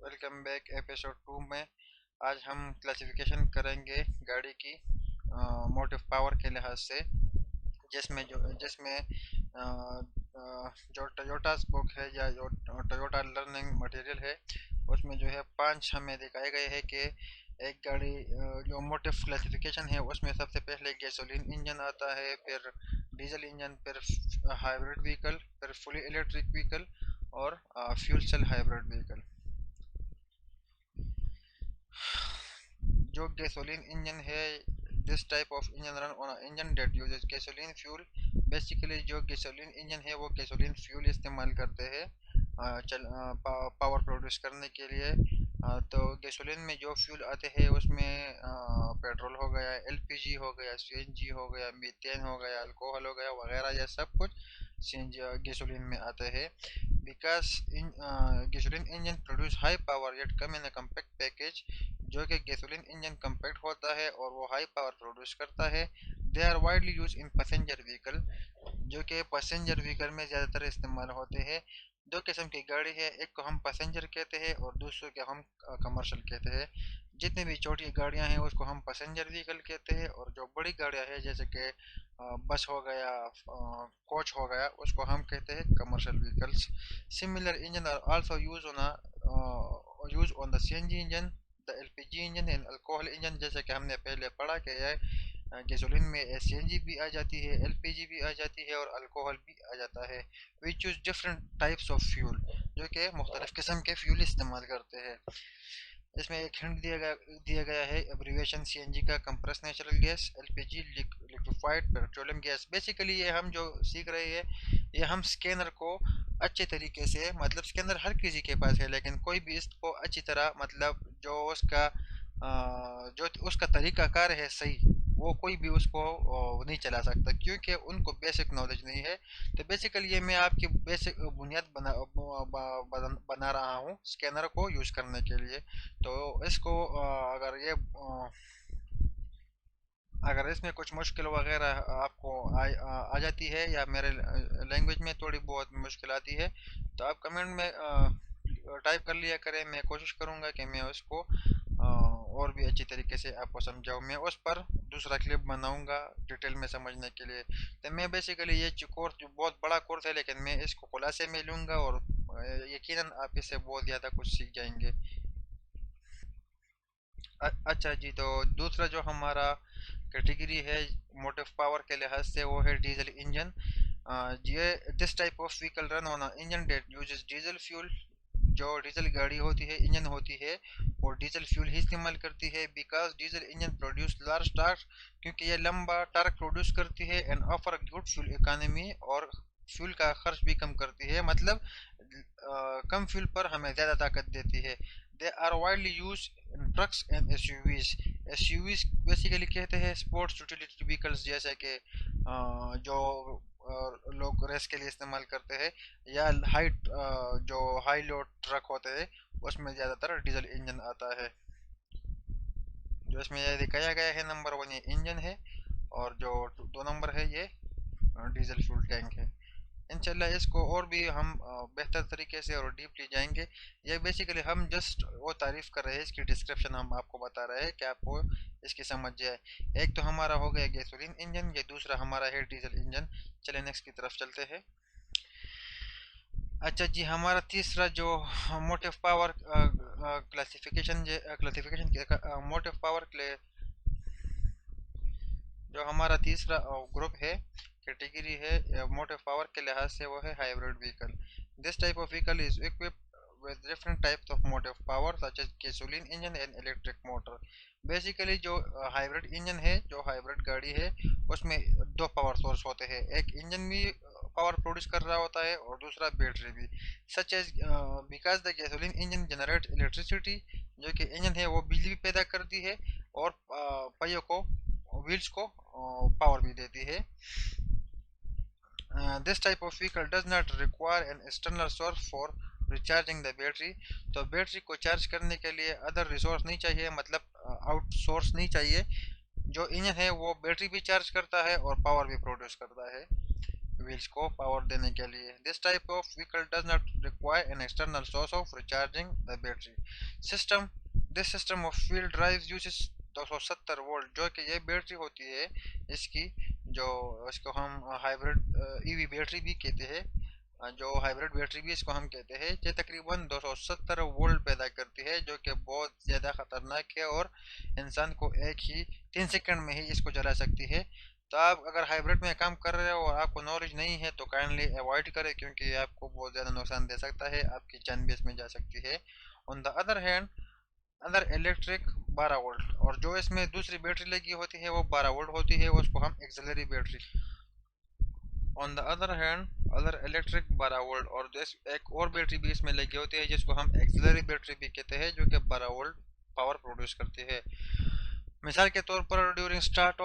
Welcome back episode 2 में। आज हम क्लासिफिकेशन करेंगे गाड़ी की मोटिव पावर के लिहाज से, जिसमें जो टोयोटा स्पोक है या जो टोयोटा लर्निंग मटेरियल है, उसमें जो है 5 हमें दिखाए गए हैं कि एक गाड़ी जो मोटिव क्लासिफिकेशन है उसमें सबसे पहले गैसोलीन इंजन आता है, फिर डीजल इंजन, फिर हाइब्रिड व्हीकल, फिर फुली इलेक्ट्रिक व्हीकल और फ्यूल सेल हाइब्रिड व्हीकल। जो गैसोलीन इंजन है, this type of engine run on engine that uses gasoline fuel. Basically जो गैसोलीन इंजन है वो गैसोलीन फ्यूल इस्तेमाल करते हैं पावर प्रोड्यूस करने के लिए। तो गैसोलीन में जो फ्यूल आते हैं उसमें पेट्रोल हो गया, एलपीजी हो गया, सीएनजी हो गया, मीथेन हो गया, अल्कोहल हो गया वगैरह, ये सब कुछ सीएनजी गैसोलीन में आते हैं। Because in gasoline engine produce high power yet come in a compact package. जो कि गैसोलीन इंजन कम्पैक्ट होता है और वो हाई पावर प्रोड्यूस करता है। They are widely use in passenger vehicle, जो कि पैसेंजर व्हीकल में ज़्यादातर इस्तेमाल होते हैं। दो किस्म की गाड़ी है, एक को हम पैसेंजर कहते हैं और दूसरे को हम कमर्शियल कहते हैं। जितनी भी छोटी गाड़ियां हैं उसको हम पैसेंजर व्हीकल कहते हैं, और जो बड़ी गाड़ियां हैं जैसे कि बस हो गया, कोच हो गया, उसको हम कहते हैं commercial vehicles. Similar engine are also use on the CNG engine, the LPG engine and alcohol engine. जैसे कि हमने पहले पढ़ा कि गैसोलीन में सीएनजी भी आ जाती है, एलपीजी भी आ जाती है और अल्कोहल भी आ जाता है। We choose different types of fuel, जो कि मुख्तलिफ किस्म के फ्यूल इस्तेमाल करते हैं। इसमें एक हिंट दिया गया है एब्रीविएशन सीएनजी का compress natural gas, LPG liquefied petroleum gas. Basically ये हम जो सीख रहे हैं, ये हम स्कैनर को अच्छे तरीके से, मतलब स्कैनर हर किसी के पास है लेकिन कोई भी इसको अच्छी तरह, मतलब जो उसका तरीकाकार है सही, वो कोई भी उसको नहीं चला सकता क्योंकि उनको बेसिक नॉलेज नहीं है। तो बेसिकली ये मैं आपकी बेसिक बुनियाद बना रहा हूँ स्कैनर को यूज़ करने के लिए। तो इसको अगर इसमें कुछ मुश्किल वगैरह आपको आ जाती है या मेरे लैंग्वेज में थोड़ी बहुत मुश्किल आती है, तो आप कमेंट में टाइप कर लिया करें। मैं कोशिश करूँगा कि मैं उसको और भी अच्छी तरीके से आपको समझाऊँ। मैं उस पर दूसरा क्लिप बनाऊँगा डिटेल में समझने के लिए। तो मैं बेसिकली ये कोर्स जो बहुत बड़ा कोर्स है, लेकिन मैं इसको खुलासे में लूँगा और यकीनन आप इससे बहुत ज़्यादा कुछ सीख जाएंगे। अच्छा जी, तो दूसरा जो हमारा कैटेगरी है मोटिव पावर के लिहाज से, वो है डीजल इंजन। ये this type of vehicle run on engine that uses diesel fuel. जो डीजल गाड़ी होती है, इंजन होती है, और डीजल फ्यूल ही इस्तेमाल करती है। Because diesel engine produce large torque, क्योंकि ये लंबा टार्क प्रोड्यूस करती है, and offer good fuel economy, और फ्यूल का खर्च भी कम करती है, मतलब कम फ्यूल पर हमें ज़्यादा ताकत देती है। They are widely use in trucks and SUVs. SUVs basically कहते हैं स्पोर्ट्स यूटिलिटी व्हीकल्स, जैसे कि जो लोग रेस के लिए इस्तेमाल करते हैं, या जो हाई लोड ट्रक होते हैं, उसमें ज़्यादातर डीजल इंजन आता है। जो इसमें ये दिखाया गया है नंबर 1 ये इंजन है, और जो 2 नंबर है ये डीजल फ्यूल टैंक है। इंशाल्लाह इसको और भी हम बेहतर तरीके से और डीपली जाएंगे। ये बेसिकली हम जस्ट वो तारीफ कर रहे हैं, इसकी डिस्क्रिप्शन हम आपको बता रहे हैं कि आपको इसकी समझ जाए। एक तो हमारा हो गया गैसोलीन इंजन, ये दूसरा हमारा है डीजल इंजन। चलिए नेक्स्ट की तरफ चलते हैं। अच्छा जी, हमारा तीसरा जो मोटिव पावर क्लासिफिकेशन के मोटिव पावर जो हमारा तीसरा ग्रुप है, कैटेगरी है मोटिव पावर के लिहाज से, वो है hybrid vehicle. This type of vehicle is equipped with different types of motive power such as gasoline engine and electric motor। Basically जो हाइब्रिड इंजन है, जो हाइब्रिड गाड़ी है, उसमें दो पावर सोर्स होते हैं। एक इंजन भी पावर प्रोड्यूस कर रहा होता है और दूसरा बैटरी भी। Such as because the gasoline engine generate electricity, जो कि इंजन है वो बिजली भी पैदा करती है और पहियों को, व्हील्स को पावर भी देती है। This type of vehicle does not require an external source for recharging the battery. तो बैटरी को चार्ज करने के लिए अदर रिसोर्स नहीं चाहिए, मतलब आउट सोर्स नहीं चाहिए। जो इंजन है वो बैटरी भी चार्ज करता है और पावर भी प्रोड्यूस करता है। व्हील्स को पावर देने के लिए। This type of vehicle does not require an external source of recharging the battery system. This system of wheel drive uses 270 volt, जो कि ये बैटरी होती है इसकी, जो इसको हम हाइब्रिड ईवी बैटरी भी कहते हैं, जो हाइब्रिड बैटरी भी इसको हम कहते हैं, ये तकरीबन 270 वोल्ट पैदा करती है, जो कि बहुत ज़्यादा ख़तरनाक है और इंसान को एक ही 3 सेकंड में ही इसको जला सकती है। तो आप अगर हाइब्रिड में काम कर रहे हो और आपको नॉलेज नहीं है तो काइंडली अवॉइड करें, क्योंकि ये आपको बहुत ज़्यादा नुकसान दे सकता है, आपकी जान भी इसमें जा सकती है। On the other hand other electric 12 volt, और जो इसमें दूसरी बैटरी लगी होती है वो 12 वोल्ट होती है, उसको हम axillary battery. On the other hand other electric 12 volt, और एक और बैटरी भी इसमें लगी होती है जिसको हम एक्सिलरी बैटरी भी कहते हैं, जो कि 12 वोल्ट पावर प्रोड्यूस करती है। मिसाल के तौर पर ड्यूरिंग स्टार्ट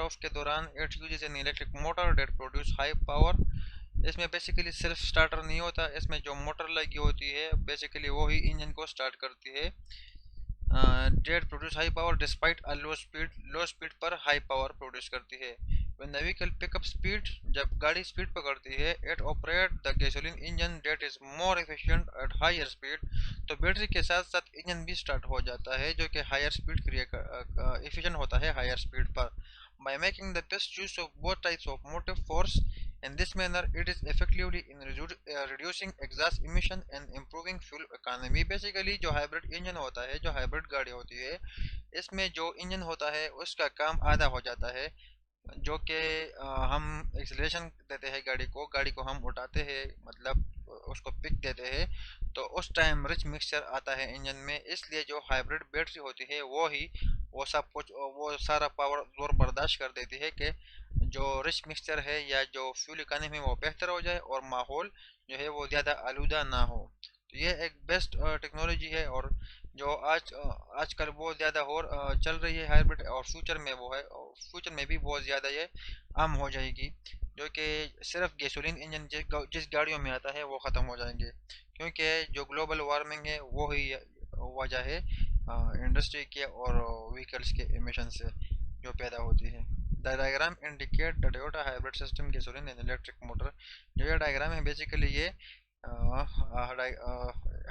ऑफ के दौरान it uses an electric motor that produce high power. इसमें बेसिकली सिर्फ स्टार्टर नहीं होता, इसमें जो मोटर लगी होती है बेसिकली वो ही इंजन को स्टार्ट करती है। That produce high power despite a low speed पर हाई पावर प्रोड्यूस करती है। When the vehicle pick up speed, जब गाड़ी स्पीड पकड़ती है, it operate the gasoline engine that is more efficient at higher speed. तो बैटरी के साथ साथ इंजन भी स्टार्ट हो जाता है, जो कि हायर स्पीड एफिशिएंट होता है हायर स्पीड पर। By making the best use of both types of motive force in this manner it is effectively in reducing exhaust emission and improving fuel economy। Basically जो hybrid engine होता है, जो hybrid गाड़ी होती है, इसमें जो इंजन होता है उसका काम आधा हो जाता है, जो कि हम एक्सीलरेशन देते हैं गाड़ी को हम उठाते हैं, मतलब उसको पिक देते हैं, तो उस टाइम रिच मिक्सचर आता है इंजन में, इसलिए जो हाइब्रिड बैटरी होती है वो ही वो सब कुछ वो सारा पावर जोर बर्दाश्त कर देती है कि जो रिच मिक्सचर है या जो फ्यूल इकोनॉमी वो बेहतर हो जाए और माहौल जो है वो ज़्यादा आलूदा ना हो। तो ये एक बेस्ट टेक्नोलॉजी है, और जो आजकल बहुत ज़्यादा और चल रही है हाइब्रिड, और फ्यूचर में वो है, और फ्यूचर में भी बहुत ज़्यादा ये आम हो जाएगी, जो कि सिर्फ गैसोलीन इंजन जिस गाड़ियों में आता है वो ख़त्म हो जाएंगे, क्योंकि जो ग्लोबल वार्मिंग है वो ही वजह है इंडस्ट्री के और व्हीकल्स के एमिशन से जो पैदा होती है। The diagram indicate the Toyota hybrid system gasoline and electric motor. जो ये डायग्राम है बेसिकली ये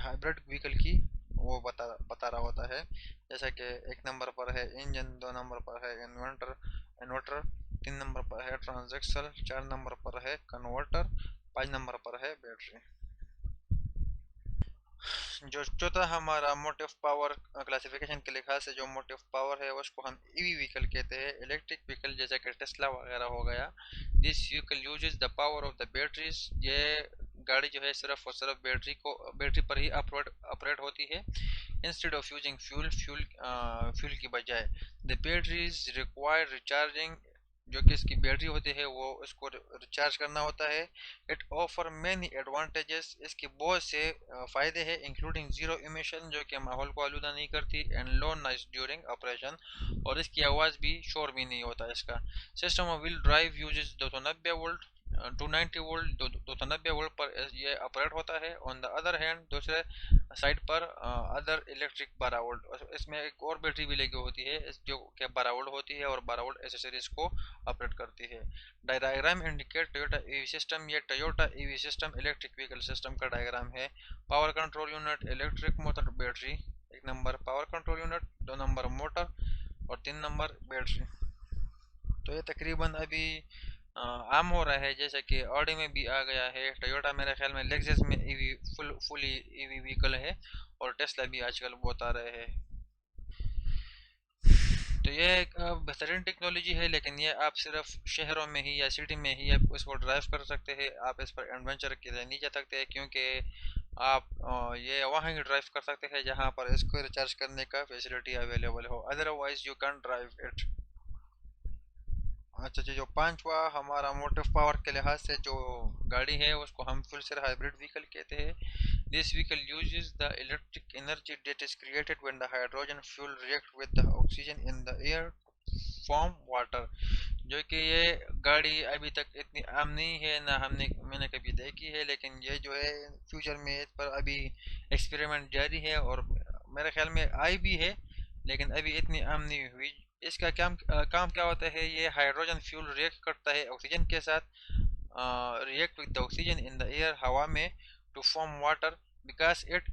हाइब्रिड व्हीकल की वो बता रहा होता है, जैसा कि 1 नंबर पर है इंजन, 2 नंबर पर है इन्वर्टर, 3 नंबर पर है ट्रांजैक्शन, 4 नंबर पर है कन्वर्टर, 5 नंबर पर है बैटरी। जो चौथा हमारा मोटिव पावर क्लासिफिकेशन के लिहाज से जो मोटिव पावर है उसको हम ईवी व्हीकल कहते हैं, इलेक्ट्रिक व्हीकल जैसे कि टेस्ला वगैरह हो गया। This vehicle uses the power of the batteries. ये गाड़ी जो है सिर्फ और सिर्फ बैटरी पर ही ऑपरेट होती है, इंस्टेड ऑफ यूजिंग फ्यूल की बजाय। द बैटरीज रिक्वायर रिचार्जिंग, जो कि इसकी बैटरी होती है वो इसको रिचार्ज करना होता है। इट ऑफर मैनी एडवांटेजेस, इसके बहुत से फ़ायदे हैं, इंक्लूडिंग ज़ीरो इमिशन, जो कि माहौल को आलूदा नहीं करती, and low noise during operation, और इसकी आवाज़ भी शोर भी नहीं होता इसका। System of wheel drive uses 290 volt 290 volt 290 volt पर ये ऑपरेट होता है। ऑन द अदर हैंड दूसरे साइड पर अदर इलेक्ट्रिक 12 वोल्ट, इसमें एक और बैटरी भी लगी होती है जो कि 12 वोल्ट होती है और 12 वोल्ट एसेसरीज को ऑपरेट करती है। Diagram indicate Toyota EV system. ये Toyota EV system electric vehicle system का डायग्राम है। Power control unit electric motor battery, 1 number power control unit, 2 number motor और 3 नंबर बैटरी। तो ये तकरीबन अभी आम हो रहा है, जैसे कि ऑडी में भी आ गया है, टोयोटा मेरे ख्याल में लेक्सस में ईवी फुली ईवी व्हीकल है, और टेस्ला भी आजकल बहुत आ रहे हैं। तो ये एक बेहतरीन टेक्नोलॉजी है, लेकिन ये आप सिर्फ शहरों में ही या सिटी में ही आप इसको ड्राइव कर सकते हैं, आप इस पर एडवेंचर के लिए नहीं जा सकते, क्योंकि आप ये वहाँ ही ड्राइव कर सकते हैं जहाँ पर इसको रिचार्ज करने का फैसिलिटी अवेलेबल हो, otherwise you can drive it. अच्छा जी, जो पांचवा हमारा मोटिव पावर के लिहाज से जो गाड़ी है उसको हम फुल सेल हाइब्रिड व्हीकल कहते हैं। This vehicle uses the electric energy that is created when the hydrogen fuel react with the oxygen in the air form water. जो कि ये गाड़ी अभी तक इतनी आम नहीं है, ना मैंने कभी देखी है, लेकिन ये जो है फ्यूचर में इस पर अभी एक्सपेरिमेंट जारी है, और मेरे ख्याल में आई भी है, लेकिन अभी इतनी आम नहीं हुई। इसका काम क्या होता है, ये हाइड्रोजन फ्यूल रिएक्ट करता है ऑक्सीजन के साथ, react with the oxygen in the air हवा में to form water because it